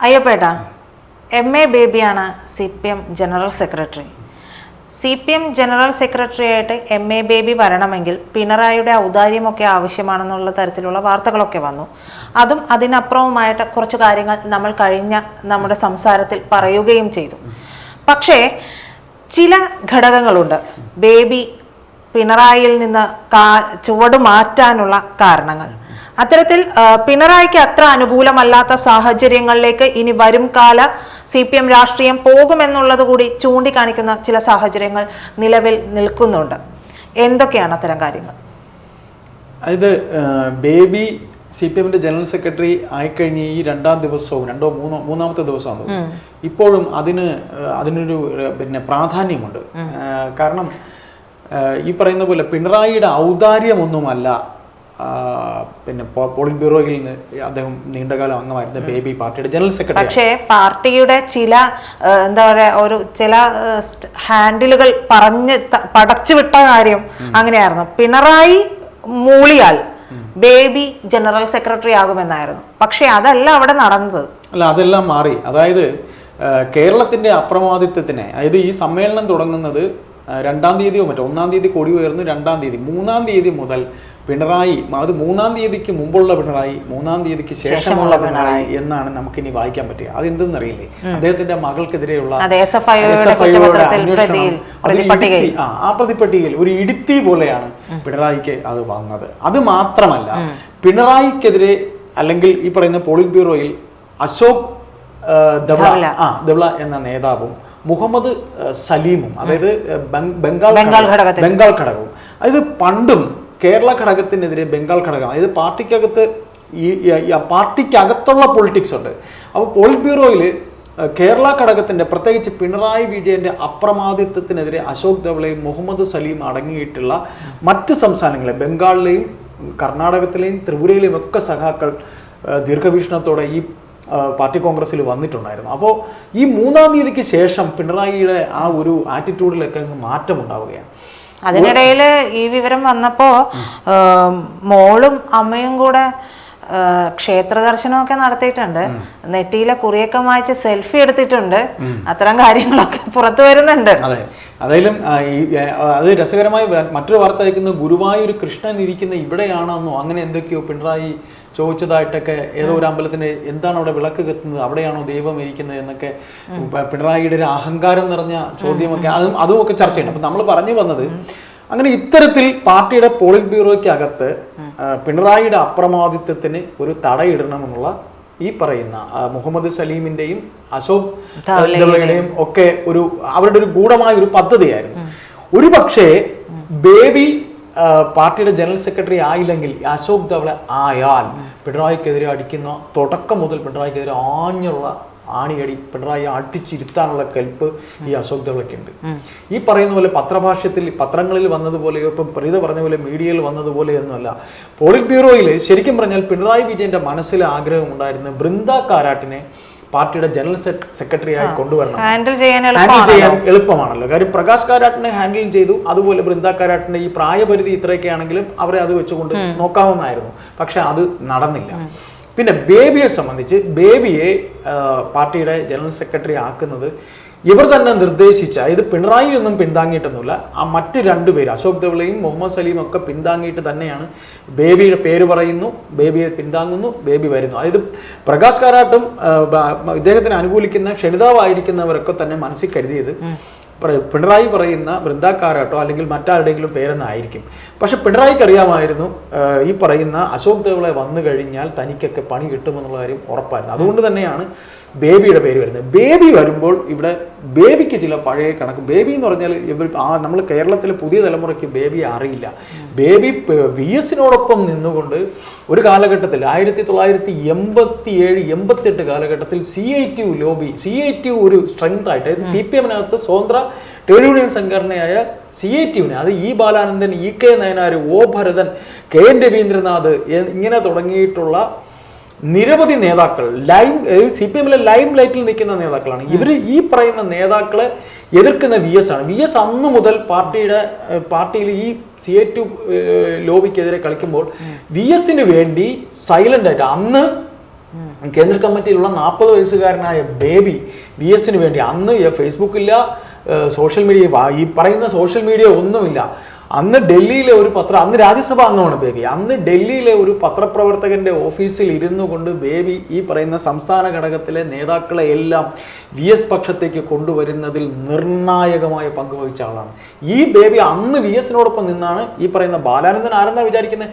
അയ്യപ്പേട്ട, MA ബേബിയാണ് CPM general secretary. CPM general secretary ആയിട്ട് MA baby വരണമെങ്കിൽ പിണറായിയുടെ ഔദാര്യമൊക്കെ ആവശ്യമാണെന്നുള്ള തരത്തിലുള്ള വാർത്തകളൊക്കെ വന്നു. അതും അതിനപ്പുറവുമായിട്ട് കുറച്ച് കാര്യങ്ങൾ നമ്മൾ കഴിഞ്ഞ നമ്മുടെ സംസാരത്തിൽ പറയുകയും ചെയ്തു. പക്ഷേ ചില ഘടകങ്ങളുണ്ട് ബേബി പിണറായിയിൽ നിന്ന് ചുവട് മാറ്റാനുള്ള കാരണങ്ങൾ. അത്തരത്തിൽ പിണറായിക്ക് അത്ര അനുകൂലമല്ലാത്ത സാഹചര്യങ്ങളിലേക്ക് ഇനി വരും കാല CPM രാഷ്ട്രീയം പോകുമെന്നുള്ളത് കൂടി ചൂണ്ടിക്കാണിക്കുന്ന ചില സാഹചര്യങ്ങൾ നിലവിൽ നിൽക്കുന്നുണ്ട്. എന്തൊക്കെയാണ് അത്തരം കാര്യങ്ങൾ? അതായത് ബേബി CPMന്റെ ജനറൽ സെക്രട്ടറി ആയിക്കഴിഞ്ഞ് ഈ മൂന്നാമത്തെ ദിവസമാണ്. ഇപ്പോഴും അതിനൊരു പ്രാധാന്യമുണ്ട്. കാരണം ഈ പറയുന്ന പോലെ പിണറായിയുടെ ഔദാര്യമൊന്നുമല്ല പോളിറ്റ് ബ്യൂറോയിൽ നിന്ന് അദ്ദേഹം നീണ്ടകാലം അംഗമായിരുന്ന ബേബി പാർട്ടിയുടെ ജനറൽ സെക്രട്ടറി. പക്ഷേ പാർട്ടിയുടെ ചില ചില ഹാൻഡിലുകൾ പടച്ചു വിട്ട കാര്യം അങ്ങനെയായിരുന്നു. പിണറായി മൂളിയാൽ ബേബി ജനറൽ സെക്രട്ടറി ആകുമെന്നായിരുന്നു. പക്ഷെ അതല്ല അവിടെ നടന്നത്. അല്ല, അതെല്ലാം മാറി. അതായത് കേരളത്തിന്റെ അപ്രമാദിത്വത്തിനെ, അതായത് ഈ സമ്മേളനം തുടങ്ങുന്നത് 2-ാം തീയതിയോ മറ്റോ 1-ാം തീയതി കൊടി ഉയർന്ന് 2-ാം തീയതി 3-ാം തീയതി മുതൽ പിണറായി, അത് 3-ാം തീയതിക്ക് മുമ്പുള്ള പിണറായി, 3-ാം തീയതിക്ക് ശേഷമുള്ള പിണറായി എന്നാണ് നമുക്കിനി വായിക്കാൻ പറ്റുക. അതെന്തെന്നറിയില്ലേ? അദ്ദേഹത്തിന്റെ മകൾക്കെതിരെയുള്ള ആ പ്രതിപട്ടികയിൽ ഒരു ഇടുത്തി പോലെയാണ് പിണറായിക്ക് അത് വന്നത്. അത് മാത്രമല്ല, പിണറായിക്കെതിരെ അല്ലെങ്കിൽ ഈ പറയുന്ന പോളിറ്റ് ബ്യൂറോയിൽ അശോക് ദവ്ള എന്ന നേതാവും മുഹമ്മദ് സലീമും, അതായത് ബംഗാൾ ഘടകവും, അതായത് പണ്ടും കേരള ഘടകത്തിനെതിരെ ബംഗാൾ ഘടകം, അതായത് പാർട്ടിക്കകത്തുള്ള പൊളിറ്റിക്സ് ഉണ്ട്. അപ്പോൾ പോളിറ്റ് ബ്യൂറോയിൽ കേരള ഘടകത്തിന്റെ, പ്രത്യേകിച്ച് പിണറായി വിജയന്റെ അപ്രമാദിത്വത്തിനെതിരെ അശോക് ദവ്ളയും മുഹമ്മദ് സലീം അടങ്ങിയിട്ടുള്ള മറ്റ് സംസ്ഥാനങ്ങളിലെ ബംഗാളിലെയും കർണാടകത്തിലെയും ത്രിപുരയിലെയും ഒക്കെ സഖാക്കൾ ദീർഘവീക്ഷണത്തോടെ ഈ പാർട്ടി കോൺഗ്രസിൽ വന്നിട്ടുണ്ടായിരുന്നു. അപ്പോൾ ഈ 3-ാം തീയതിക്ക് ശേഷം പിണറായിയുടെ ആ ഒരു ആറ്റിറ്റ്യൂഡിലൊക്കെ മാറ്റം ഉണ്ടാവുകയാണ്. അതിനിടയിൽ ഈ വിവരം വന്നപ്പോ മോളും അമ്മയും കൂടെ ക്ഷേത്ര ദർശനമൊക്കെ നടത്തിയിട്ടുണ്ട്. നെറ്റിയിലെ കുറിയൊക്കെ വായിച്ച് സെൽഫി എടുത്തിട്ടുണ്ട്. അത്തരം കാര്യങ്ങളൊക്കെ പുറത്തു വരുന്നുണ്ട്. അതെ, അതായാലും അത് രസകരമായി മറ്റൊരു വാർത്ത അയക്കുന്നത് ഗുരുവായൂർ കൃഷ്ണൻ ഇരിക്കുന്ന ഇവിടെയാണെന്നോ അങ്ങനെ എന്തൊക്കെയോ പിണറായി ചോദിച്ചതായിട്ടൊക്കെ ഏതോ ഒരു അമ്പലത്തിന്റെ എന്താണ് അവിടെ വിളക്ക് കത്തുന്നത്, അവിടെയാണോ ദൈവം ഇരിക്കുന്നത് എന്നൊക്കെ പിണറായിയുടെ ഒരു അഹങ്കാരം നിറഞ്ഞ ചോദ്യമൊക്കെ അതുമൊക്കെ ചർച്ച ചെയ്യണം. അപ്പൊ നമ്മൾ പറഞ്ഞു വന്നത്, അങ്ങനെ ഇത്തരത്തിൽ പാർട്ടിയുടെ പോളിറ്റ് ബ്യൂറോയ്ക്ക് അകത്ത് പിണറായിയുടെ അപ്രമാദിത്വത്തിന് ഒരു തടയിടണമെന്നുള്ള ഈ പറയുന്ന മുഹമ്മദ് സലീമിന്റെയും അശോക് ദവ്ളയുടെയും ഒക്കെ അവരുടെ ഒരു ഗൂഢമായ ഒരു പദ്ധതിയായിരുന്നു. ഒരു പക്ഷേ ബേബി പാർട്ടിയുടെ ജനറൽ സെക്രട്ടറി ആയില്ലെങ്കിൽ അശോക് ദവ്ള ആയാൽ പിണറായിക്കെതിരെ അടിക്കുന്ന തുടക്കം മുതൽ പിണറായിക്കെതിരെ ആഞ്ഞുള്ള ആണിയടി, പിണറായി അടിച്ചിരുത്താനുള്ള കെൽപ്പ് ഈ അശോക് ദവ്ളയ്ക്കുണ്ട്. ഈ പറയുന്ന പോലെ പത്രങ്ങളിൽ വന്നതുപോലെയോ ഇപ്പം പ്രീത പറഞ്ഞ പോലെ മീഡിയയിൽ വന്നതുപോലെയൊന്നുമല്ല. പോളിറ്റ് ബ്യൂറോയിൽ ശരിക്കും പറഞ്ഞാൽ പിണറായി വിജയന്റെ മനസ്സിൽ ആഗ്രഹം ഉണ്ടായിരുന്ന ബൃന്ദ കാരാട്ടിനെ പാർട്ടിയുടെ ജനറൽ സെക്രട്ടറി ആയി കൊണ്ടുവരണം. ഹാൻഡിൽ ചെയ്യാൻ എളുപ്പമാണല്ലോ. കാര്യം പ്രകാശ് കാരാട്ടിനെ ഹാൻഡിൽ ചെയ്തു. അതുപോലെ ബൃന്ദ കാരാട്ടിന്റെ ഈ പ്രായപരിധി ഇത്രയൊക്കെ ആണെങ്കിലും അവരെ അത് വെച്ചുകൊണ്ട് നോക്കാവുന്നതായിരുന്നു. പക്ഷെ അത് നടന്നില്ല. പിന്നെ ബേബിയെ സംബന്ധിച്ച്, ബേബിയെ പാർട്ടിയുടെ ജനറൽ സെക്രട്ടറി ആക്കുന്നത് ഇവർ തന്നെ നിർദ്ദേശിച്ച, ഇത് പിണറായി ഒന്നും പിന്താങ്ങിയിട്ടൊന്നുമില്ല, ആ മറ്റ് രണ്ടുപേര് അശോക് ദവ്ളയും മുഹമ്മദ് സലീം ഒക്കെ പിന്താങ്ങിയിട്ട് തന്നെയാണ്. ബേബിയുടെ പേര് പറയുന്നു, ബേബിയെ പിന്താങ്ങുന്നു, ബേബി വരുന്നു. അതായത് പ്രകാശ് കാരാട്ടും ഇദ്ദേഹത്തിന് അനുകൂലിക്കുന്ന ക്ഷണിതാവായിരിക്കുന്നവരൊക്കെ തന്നെ മനസ്സിൽ കരുതിയത് പിണറായി പറയുന്ന ബൃന്ദ കാരാട്ടോ അല്ലെങ്കിൽ മറ്റാരുടെയെങ്കിലും പേരെന്നായിരിക്കും. പക്ഷെ പിണറായിക്ക് അറിയാമായിരുന്നു ഈ പറയുന്ന അശോക് ദവ്ള വന്നു കഴിഞ്ഞാൽ തനിക്കൊക്കെ പണി കിട്ടുമെന്നുള്ള കാര്യം ഉറപ്പായിരുന്നു. അതുകൊണ്ട് തന്നെയാണ് ബേബിയുടെ പേര് വരുന്നത്. ബേബി വരുമ്പോൾ ഇവിടെ ബേബിക്ക് ചില പഴയ കണക്ക്. ബേബി എന്ന് പറഞ്ഞാൽ നമ്മൾ കേരളത്തിലെ പുതിയ തലമുറയ്ക്ക് ബേബിയെ അറിയില്ല. ബേബി VS-നോടൊപ്പം നിന്നുകൊണ്ട് ഒരു കാലഘട്ടത്തിൽ 1987-88 കാലഘട്ടത്തിൽ CITU ലോബി, CITU ഒരു സ്ട്രെങ്ത് ആയിട്ട്, അതായത് CPM-നകത്ത് സ്വതന്ത്ര ട്രേഡ് യൂണിയൻ സംഘടനയായ CITU-നെ, അത് E Balanandan, EK Nayanar, O Bharathan, KN Ravindranath ഇങ്ങനെ തുടങ്ങിയിട്ടുള്ള നിരവധി നേതാക്കൾ CPM-ലെ ലൈം ലൈറ്റിൽ നിൽക്കുന്ന നേതാക്കളാണ്. ഇവർ ഈ പറയുന്ന നേതാക്കളെ എതിർക്കുന്ന VS-ആണ്. VS അന്നു മുതൽ പാർട്ടിയിൽ ഈ CITU ലോബിക്കെതിരെ കളിക്കുമ്പോൾ VS-ന് വേണ്ടി സൈലന്റ് ആയിട്ട് അന്ന് കേന്ദ്ര കമ്മിറ്റിയിലുള്ള 40 വയസ്സുകാരനായ ബേബി VS വേണ്ടി അന്ന് ഫേസ്ബുക്കില്ല, സോഷ്യൽ മീഡിയ, ഈ പറയുന്ന സോഷ്യൽ മീഡിയ ഒന്നുമില്ല. അന്ന് ഡൽഹിയിലെ ഒരു അന്ന് രാജ്യസഭ അംഗമാണ് ബേബി. അന്ന് ഡൽഹിയിലെ ഒരു പത്രപ്രവർത്തകന്റെ ഓഫീസിൽ ഇരുന്നു കൊണ്ട് ബേബി ഈ പറയുന്ന സംസ്ഥാന ഘടകത്തിലെ നേതാക്കളെ എല്ലാം VS പക്ഷത്തേക്ക് കൊണ്ടുവരുന്നതിൽ നിർണായകമായ പങ്ക് വഹിച്ച ആളാണ് ഈ ബേബി. അന്ന് VS നിന്നാണ് ഈ പറയുന്ന ബാലാനന്ദൻ ആരെന്നാ വിചാരിക്കുന്നത്,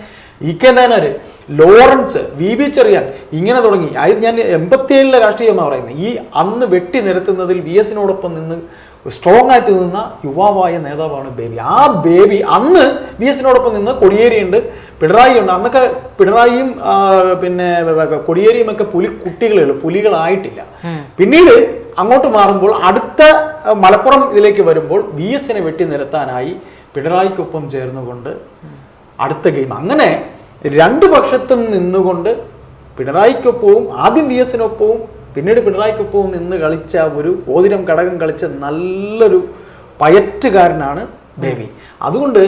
EK നായനാര്, ലോറൻസ്, VB ചെറിയാൻ, ഇങ്ങനെ തുടങ്ങി. അതായത് ഞാൻ 87-ലെ രാഷ്ട്രീയമാണ് പറയുന്നത്. ഈ അന്ന് വെട്ടി നിരത്തുന്നതിൽ VS നിന്ന് സ്ട്രോങ് ആയിട്ട് നിന്ന യുവാവായ നേതാവാണ് ബേബി. ആ ബേബി അന്ന് VS നിന്ന് കൊടിയേരിയുണ്ട്, പിണറായി ഉണ്ട്. അന്നൊക്കെ പിണറായിയും പിന്നെ കൊടിയേരിയും ഒക്കെ പുലികളായിട്ടില്ല. പിന്നീട് അങ്ങോട്ട് മാറുമ്പോൾ അടുത്ത മലപ്പുറം ഇതിലേക്ക് വരുമ്പോൾ VS വെട്ടി നിരത്താനായി പിണറായിക്കൊപ്പം ചേർന്നുകൊണ്ട് അടുത്ത ഗെയിം. അങ്ങനെ രണ്ടു പക്ഷത്തും നിന്നുകൊണ്ട് പിണറായിക്കൊപ്പവും ആദ്യം VS പിന്നീട് പിണറായിക്കൊപ്പവും നിന്ന് കളിച്ച ഒരു ഓതിരം ഘടകം കളിച്ച നല്ലൊരു പയറ്റുകാരനാണ് ബേബി. അതുകൊണ്ട്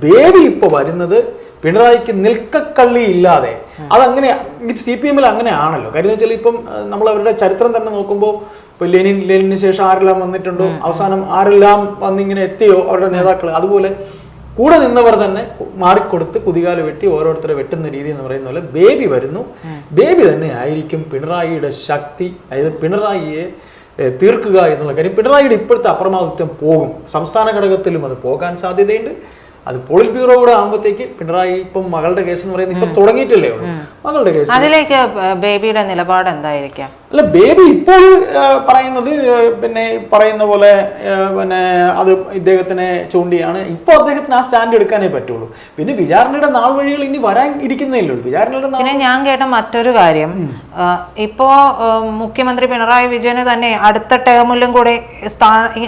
ബേബി ഇപ്പോൾ വരുന്നത് പിണറായിക്ക് നിൽക്കക്കള്ളി ഇല്ലാതെ, അതങ്ങനെ CPM-ൽ അങ്ങനെയാണല്ലോ. കാര്യം എന്ന് വെച്ചാൽ ഇപ്പം നമ്മൾ അവരുടെ ചരിത്രം തന്നെ നോക്കുമ്പോൾ ഇപ്പൊ ലെനിന് ശേഷം ആരെല്ലാം വന്നിട്ടുണ്ടോ, അവസാനം ആരെല്ലാം വന്നിങ്ങനെ എത്തിയോ അവരുടെ നേതാക്കൾ, അതുപോലെ കൂടെ നിന്നവർ തന്നെ മാറിക്കൊടുത്ത് കുതികാല് വെട്ടി ഓരോരുത്തരെ വെട്ടുന്ന രീതി എന്ന് പറയുന്ന പോലെ ബേബി വരുന്നു. ബേബി തന്നെ ആയിരിക്കും പിണറായിയുടെ ശക്തി. അതായത് പിണറായിയെ തീർക്കുക എന്നുള്ള കാര്യം. പിണറായിയുടെ ഇപ്പോഴത്തെ അപ്രമാദിത്വം പോകും, സംസ്ഥാന ഘടകത്തിലും അത് പോകാൻ സാധ്യതയുണ്ട്. അത് പോളിറ്റ് ബ്യൂറോ കൂടെ ആകുമ്പോഴത്തേക്ക് പിണറായി ഇപ്പം മകളുടെ കേസ് എന്ന് പറയുന്നത് ഇപ്പൊ തുടങ്ങിയിട്ടില്ലേ ഉള്ളൂ. മകളുടെ കേസ് അതിലേക്ക് ബേബിയുടെ നിലപാട് എന്തായിരിക്കാം? അല്ല, ബേബി ഇപ്പോൾ പറയുന്നത് പിന്നെ പറയുന്ന പോലെ പിന്നെ അത് ഇദ്ദേഹത്തിനെ ചൂണ്ടിയാണ്. ഇപ്പോൾ അദ്ദേഹത്തിന് ആ സ്റ്റാൻഡ് എടുക്കാനേ പറ്റുള്ളൂ. പിന്നെ വിചാരണയുടെ നാൾ വഴികൾ ഇനി വരാൻ ഇരിക്കുന്നേയുള്ളൂ. വിചാരണയുടെ പിന്നെ ഞാൻ കേട്ട മറ്റൊരു കാര്യം, ഇപ്പോ മുഖ്യമന്ത്രി പിണറായി വിജയന് തന്നെ അടുത്ത ടേമിലും കൂടെ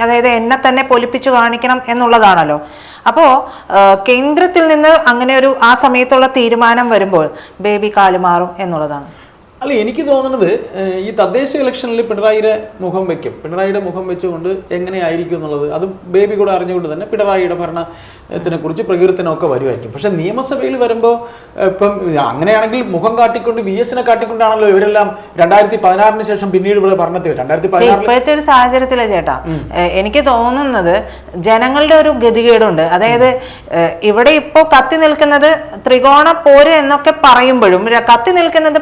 അതായത് എന്നെ തന്നെ പൊലിപ്പിച്ചു കാണിക്കണം എന്നുള്ളതാണല്ലോ. അപ്പോൾ കേന്ദ്രത്തിൽ നിന്ന് അങ്ങനെ ഒരു ആ സമയത്തുള്ള തീരുമാനം വരുമ്പോൾ ബേബി കാലുമാറും എന്നുള്ളതാണ്. അല്ല, എനിക്ക് തോന്നുന്നത് ഈ തദ്ദേശ ഇലക്ഷനിൽ പിണറായിയുടെ മുഖം വെച്ചുകൊണ്ട് എങ്ങനെയായിരിക്കും എന്നുള്ളത് അത് ബേബി കൂടെ അറിഞ്ഞുകൊണ്ട് തന്നെ പിണറായിയുടെ ഭരണത്തിനെ കുറിച്ച് പ്രകീർത്തനമൊക്കെ വരുമായിരിക്കും. പക്ഷെ നിയമസഭയിൽ വരുമ്പോൾ ഇപ്പം അങ്ങനെയാണെങ്കിൽ മുഖം കാട്ടിക്കൊണ്ട് VS കാട്ടിക്കൊണ്ടാണല്ലോ ഇവരെല്ലാം 2016 ശേഷം പിന്നീട് ഇവിടെ ഭരണത്തിൽ 2016 ഇപ്പോഴത്തെ ഒരു സാഹചര്യത്തിലെ ചേട്ടാ എനിക്ക് തോന്നുന്നത് ജനങ്ങളുടെ ഒരു ഗതികേടുണ്ട്. അതായത് ഇവിടെ ഇപ്പോ കത്തി നിൽക്കുന്നത് ത്രികോണ പോര് എന്നൊക്കെ പറയുമ്പോഴും കത്തി നിൽക്കുന്നത്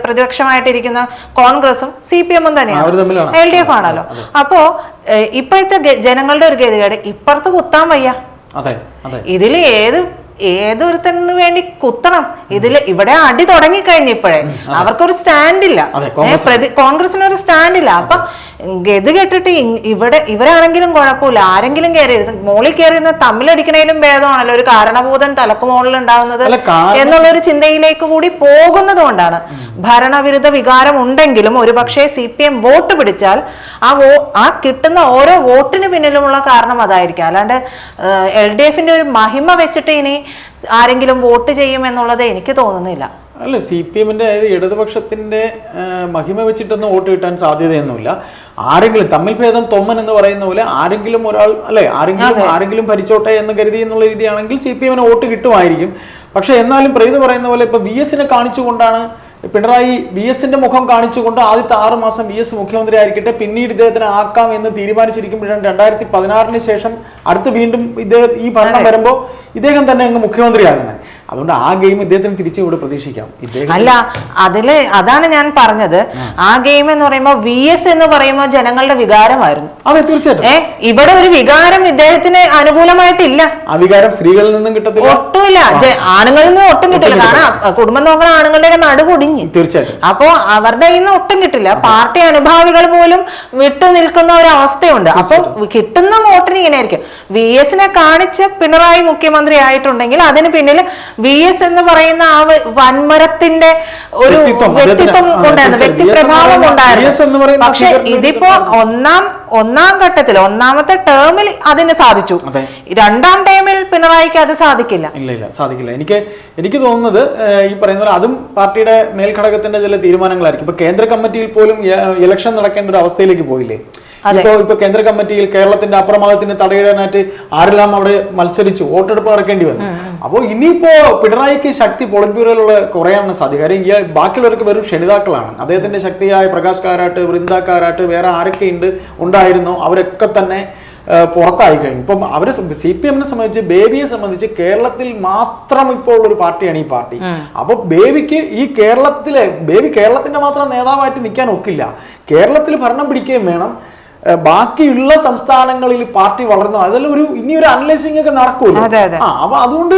പ്രതിപക്ഷമായിട്ടിരിക്കുന്ന കോൺഗ്രസും CPM തന്നെയാണ്, LDF ആണല്ലോ. അപ്പോ ഇപ്പോഴത്തെ ജനങ്ങളുടെ ഒരു ഗതികേട് ഇപ്പുറത്ത് കുത്താൻ വയ്യ. ഇതില് ഏതൊരുത്തന് വേണ്ടി കുത്തണം. ഇവിടെ അടി തുടങ്ങിക്കഴിഞ്ഞ ഇപ്പോഴേ അവർക്കൊരു സ്റ്റാൻഡില്ല, കോൺഗ്രസിനൊരു സ്റ്റാൻഡില്ല. അപ്പൊ ഗതി കെട്ടിട്ട് ഇവരാണെങ്കിലും കുഴപ്പമില്ല, ആരെങ്കിലും കയറിയിരുന്ന മോളിൽ കയറിയിരുന്ന തമ്മിലടിക്കണേലും ഭേദമാണല്ലോ ഒരു കാരണഭൂതൻ തലക്ക് മുകളിൽ ഉണ്ടാകുന്നത് എന്നുള്ളൊരു ചിന്തയിലേക്ക് കൂടി പോകുന്നത് കൊണ്ടാണ്. ഭരണവിരുദ്ധ വികാരം ഉണ്ടെങ്കിലും ഒരുപക്ഷെ CPM വോട്ട് പിടിച്ചാൽ ആ കിട്ടുന്ന ഓരോ വോട്ടിന് പിന്നിലുമുള്ള കാരണം അതായിരിക്കും. അല്ലാണ്ട് LDF-ന്റെ ഒരു മഹിമ വെച്ചിട്ട് ഇനി ആരെങ്കിലും വോട്ട് ചെയ്യുമെന്നുള്ളത് എനിക്ക് തോന്നുന്നില്ല. അല്ല, CPM-ന്റെ അതായത് ഇടതുപക്ഷത്തിന്റെ മഹിമ വെച്ചിട്ടൊന്നും വോട്ട് കിട്ടാൻ സാധ്യതയൊന്നുമില്ല. ആരെങ്കിലും തമ്മിൽ ഭേദം തൊമ്മൻ എന്ന് പറയുന്ന പോലെ ആരെങ്കിലും ഒരാൾ അല്ലെ ആരെങ്കിലും ഭരിച്ചോട്ടെ എന്ന് കരുതി എന്നുള്ള രീതിയാണെങ്കിൽ CPM-ന് വോട്ട് കിട്ടുമായിരിക്കും. പക്ഷെ എന്നാലും പ്രീത് പറയുന്ന പോലെ ഇപ്പൊ VS കാണിച്ചുകൊണ്ടാണ് പിണറായി VS-ന്റെ മുഖം കാണിച്ചുകൊണ്ട് ആദ്യത്തെ 6 മാസം VS മുഖ്യമന്ത്രി ആയിരിക്കട്ടെ, പിന്നീട് ഇദ്ദേഹത്തിന് ആക്കാം എന്ന് തീരുമാനിച്ചിരിക്കുമ്പോഴാണ് 2016 ശേഷം അടുത്ത് വീണ്ടും ഈ ഭരണം വരുമ്പോൾ ഇദ്ദേഹം തന്നെ അങ്ങ് മുഖ്യമന്ത്രിയാകുന്നത്. അതുകൊണ്ട് ആ ഗെയിം ഇദ്ദേഹത്തിന് തിരിച്ചു ഇവിടെ പ്രതീക്ഷിക്കാം. അല്ല, അതാണ് ഞാൻ പറഞ്ഞത്. ആ ഗെയിം എന്ന് പറയുമ്പോൾ VS എന്ന് പറയുമ്പോൾ ജനങ്ങളുടെ വികാരമായിരുന്നു. അതെ, തീർച്ചയായിട്ടും ഇവിടെ ഒരു വികാരം ഇദ്ദേഹത്തിന് അനുകൂലമായിട്ടില്ല. ആ വികാരം സ്ത്രീകളിൽ നിന്നും കിട്ടത്തില്ല, ഒട്ടുമില്ല, ആണുങ്ങളിൽ നിന്ന് ഒട്ടും കിട്ടില്ല. കാരണം കുടുംബം നോക്കുന്ന ആണുങ്ങളുടെ നടുകുടിഞ്ഞ്. തീർച്ചയായിട്ടും അപ്പോ അവരുടെ കയ്യിൽ നിന്ന് ഒട്ടും കിട്ടില്ല. പാർട്ടി അനുഭാവികൾ പോലും വിട്ടു നിൽക്കുന്ന ഒരു അവസ്ഥയുണ്ട്. അപ്പൊ കിട്ടുന്ന വോട്ടിന് ഇങ്ങനെ ആയിരിക്കും. VS-നെ കാണിച്ച് പിണറായി മുഖ്യമന്ത്രി ആയിട്ടുണ്ടെങ്കിൽ അതിന് പിന്നിൽ VS എന്ന് പറയുന്ന ആ വൻമരത്തിന്റെ ഒരു വ്യക്തിത്വം ഉണ്ടായിരുന്നു, വ്യക്തിപ്രഭാവം ഉണ്ടായിരുന്നു. പക്ഷെ ഇതിപ്പോ ഒന്നാം ഘട്ടത്തിൽ ഒന്നാമത്തെ ടേമിൽ അതിന് സാധിച്ചു. രണ്ടാം ടേമിൽ പിണറായിക്ക് അത് സാധിക്കില്ല. ഇല്ല, സാധിക്കില്ല. എനിക്ക് തോന്നുന്നത് ഈ പറയുന്ന പോലെ അതും പാർട്ടിയുടെ മേൽഘടകത്തിന്റെ ചില തീരുമാനങ്ങളായിരിക്കും. ഇപ്പൊ കേന്ദ്ര കമ്മിറ്റിയിൽ പോലും ഇലക്ഷൻ നടക്കേണ്ട ഒരു അവസ്ഥയിലേക്ക് പോയില്ലേ. ഇപ്പൊ കേന്ദ്ര കമ്മിറ്റിയിൽ കേരളത്തിന്റെ അപ്രമാദത്തിന് തടയിടാനായിട്ട് ആരെല്ലാം അവിടെ മത്സരിച്ചു, വോട്ടെടുപ്പ് നടക്കേണ്ടി വന്നു. അപ്പോൾ ഇനിയിപ്പോ പിണറായിക്ക് ശക്തി പോളിറ്റ് ബ്യൂറോയിലുള്ള കുറയാനുള്ള സാധ്യത. കാര്യം ബാക്കിയുള്ളവർക്ക് വെറും ക്ഷണിതാക്കളാണ്. അദ്ദേഹത്തിന്റെ ശക്തിയായ പ്രകാശ് കാരാട്ട്, വൃന്ദ കാരാട്ട്, വേറെ ആരൊക്കെ ഉണ്ടായിരുന്നോ അവരൊക്കെ തന്നെ പുറത്തായി കഴിഞ്ഞു. ഇപ്പം അവരെ CPM-നെ സംബന്ധിച്ച്, ബേബിയെ സംബന്ധിച്ച് കേരളത്തിൽ മാത്രം ഇപ്പോൾ ഉള്ള ഒരു പാർട്ടിയാണ് ഈ പാർട്ടി. അപ്പൊ ബേബിക്ക് ബേബി കേരളത്തിന്റെ മാത്രം നേതാവായിട്ട് നിൽക്കാൻ ഒക്കില്ല. കേരളത്തിൽ ഭരണം പിടിക്കുകയും വേണം. ബാക്കിയുള്ള സംസ്ഥാനങ്ങളിൽ പാർട്ടി വളർന്നു, അതെല്ലാം ഇനിയൊരു അനലൈസിംഗ് ഒക്കെ നടക്കുമല്ലോ. അപ്പൊ അതുകൊണ്ട്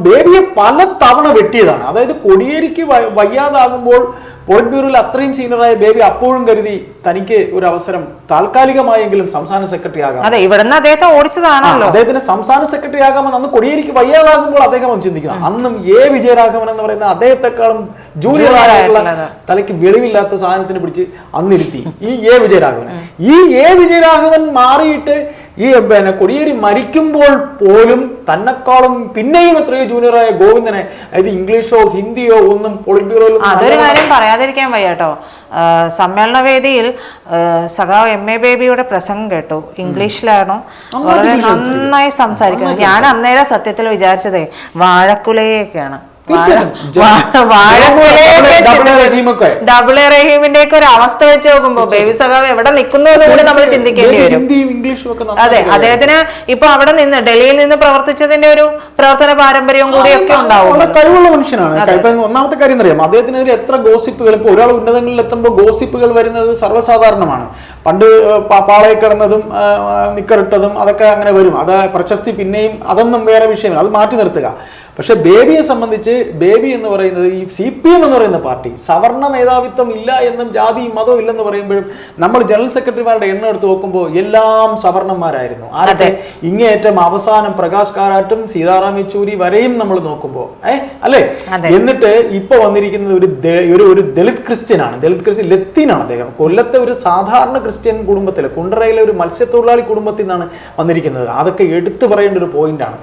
ബേബിയെ പല തവണ വെട്ടിയതാണ്. അതായത് കോടിയേരിക്ക് വയ്യാതാകുമ്പോൾ പോളിറ്റ് ബ്യൂറോയിൽ അത്രയും സീനിയറായ ബേബി അപ്പോഴും കരുതി തനിക്ക് ഒരു അവസരം താൽക്കാലികമായെങ്കിലും സംസ്ഥാന സെക്രട്ടറി ആകാം. അദ്ദേഹത്തെ ഓടിച്ചതാണല്ലോ. അദ്ദേഹത്തിന് സംസ്ഥാന സെക്രട്ടറി ആകാമെന്ന് അന്ന് കോടിയേരിക്ക് വയ്യാതാകുമ്പോൾ അദ്ദേഹം ഒന്ന് ചിന്തിക്കുന്നത്. അന്നും വിജയരാഘവൻ എന്ന് പറയുന്ന അദ്ദേഹത്തെക്കാളും ജൂനിയർ ആയിട്ടുള്ള തലയ്ക്ക് വെളിവില്ലാത്ത സാധനത്തിന് പിടിച്ച് അന്നിരുത്തി ഈ വിജയരാഘവൻ. ഈ വിജയരാഘവൻ മാറിയിട്ട് ഈ കോടിയേരി മരിക്കുമ്പോൾ പോലും തന്നെക്കാളും പിന്നെയും എത്രയോ ജൂനിയറായ ഗോവിന്ദനെ, അതായത് ഇംഗ്ലീഷോ ഹിന്ദിയോ ഒന്നും പോളിറ്റ് ബ്യൂറോയിൽ. അതൊരു കാര്യം പറയാതിരിക്കാൻ വയ്യ കേട്ടോ. സമ്മേളന വേദിയിൽ സഖാവ് MA ബേബിയുടെ പ്രസംഗം കേട്ടു. ഇംഗ്ലീഷിലാണോ, വളരെ നന്നായി സംസാരിക്കുന്നത്. ഞാൻ അന്നേരം സത്യത്തിൽ വിചാരിച്ചതേ വാഴക്കുലയൊക്കെയാണ്. ഡബിൾ എ റഹീമിന്റെ ഒക്കെ ഒരു അവസ്ഥ വെച്ച് നോക്കുമ്പോ ബേബി സഖാവ് എവിടെ നിൽക്കുന്നു എന്ന് കൂടി നമ്മൾ ചിന്തിക്കേണ്ടി വരും. അതെ, അദ്ദേഹത്തിന് ഇപ്പൊ അവിടെ നിന്ന് ഡൽഹിയിൽ നിന്ന് പ്രവർത്തിച്ചതിന്റെ ഒരു പ്രവർത്തന പാരമ്പര്യവും കൂടിയൊക്കെ ഉണ്ടാവും. കഴിവുള്ള മനുഷ്യനാണ്. ഒന്നാമത്തെ കാര്യം അറിയാം, അദ്ദേഹത്തിനെതിരെ എത്ര ഗോസിപ്പുകൾ, ഇപ്പൊ ഒരാൾ ഉന്നതങ്ങളിൽ എത്തുമ്പോൾ ഗോസിപ്പുകൾ വരുന്നത് സർവ്വസാധാരണമാണ്. പണ്ട് പാളയിൽ കിടന്നതും നിക്കറിട്ടതും അതൊക്കെ അങ്ങനെ വരും. അത് പ്രശസ്തി പിന്നെയും അതൊന്നും വേറെ വിഷയമില്ല, അത് മാറ്റി നിർത്തുക. പക്ഷെ ബേബിയെ സംബന്ധിച്ച് ബേബി എന്ന് പറയുന്നത് ഈ CPM എന്ന് പറയുന്ന പാർട്ടി സവർണ മേധാവിത്വം ഇല്ല എന്നും ജാതിയും മതവും ഇല്ലെന്ന് പറയുമ്പോഴും നമ്മൾ ജനറൽ സെക്രട്ടറിമാരുടെ എണ്ണം എടുത്ത് നോക്കുമ്പോൾ എല്ലാം സവർണന്മാരായിരുന്നു. ആദ്യത്തെ ഇങ്ങേയറ്റം അവസാനം പ്രകാശ് കാരാട്ടും സീതാറാം യെച്ചൂരി വരെയും നമ്മൾ നോക്കുമ്പോൾ അല്ലേ. എന്നിട്ട് ഇപ്പൊ വന്നിരിക്കുന്നത് ഒരു ദളിത് ക്രിസ്ത്യനാണ്. ദളിത് ക്രിസ്ത്യൻ ലത്തീനാണ് അദ്ദേഹം. കൊല്ലത്തെ ഒരു സാധാരണ ക്രിസ്ത്യൻ കുടുംബത്തിലെ കുണ്ടറയിലെ ഒരു മത്സ്യത്തൊഴിലാളി കുടുംബത്തിൽ നിന്നാണ് വന്നിരിക്കുന്നത്. അതൊക്കെ എടുത്തു പറയേണ്ട ഒരു പോയിന്റാണ്.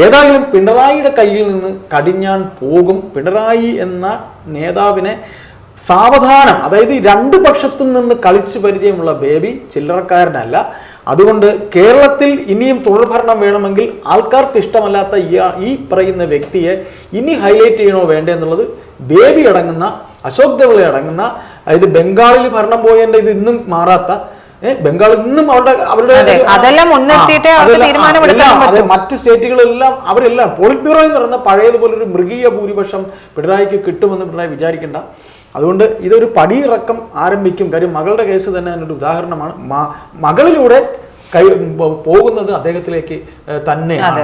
ഏതായാലും പിണറായിയുടെ കയ്യിൽ നിന്ന് കടിഞ്ഞാൻ പോകും. പിണറായി എന്ന നേതാവിനെ സാവധാനം, അതായത് രണ്ട് പക്ഷത്തു നിന്ന് കളിച്ചു പരിചയമുള്ള ബേബി ചില്ലറക്കാരനല്ല. അതുകൊണ്ട് കേരളത്തിൽ ഇനിയും തുടർഭരണം വേണമെങ്കിൽ ആൾക്കാർക്ക് ഇഷ്ടമല്ലാത്ത ഈ പറയുന്ന വ്യക്തിയെ ഇനി ഹൈലൈറ്റ് ചെയ്യണോ വേണ്ടേ എന്നുള്ളത് ബേബി അടങ്ങുന്ന, അശോക് ഡെവളെ അടങ്ങുന്ന, അതായത് ബംഗാളിൽ ഭരണം പോയതിന്റെ ഇത് ഇന്നും മാറാത്ത, ബംഗാൾ ഇന്നും മറ്റ് സ്റ്റേറ്റുകളെല്ലാം അവരെല്ലാം പോളിറ്റ് ബ്യൂറോ എന്ന് പറയുന്ന പഴയതുപോലെ ഒരു മൃഗീയ ഭൂരിപക്ഷം പിണറായിക്ക് കിട്ടുമെന്ന് പിണറായി വിചാരിക്കേണ്ട. അതുകൊണ്ട് ഇതൊരു പടിയിറക്കം ആരംഭിക്കും. കാര്യം മകളുടെ കേസ് തന്നെ അതിനൊരു ഉദാഹരണമാണ്. മകളിലൂടെ പോകുന്നത് അദ്ദേഹത്തിലേക്ക് തന്നെയാണ്.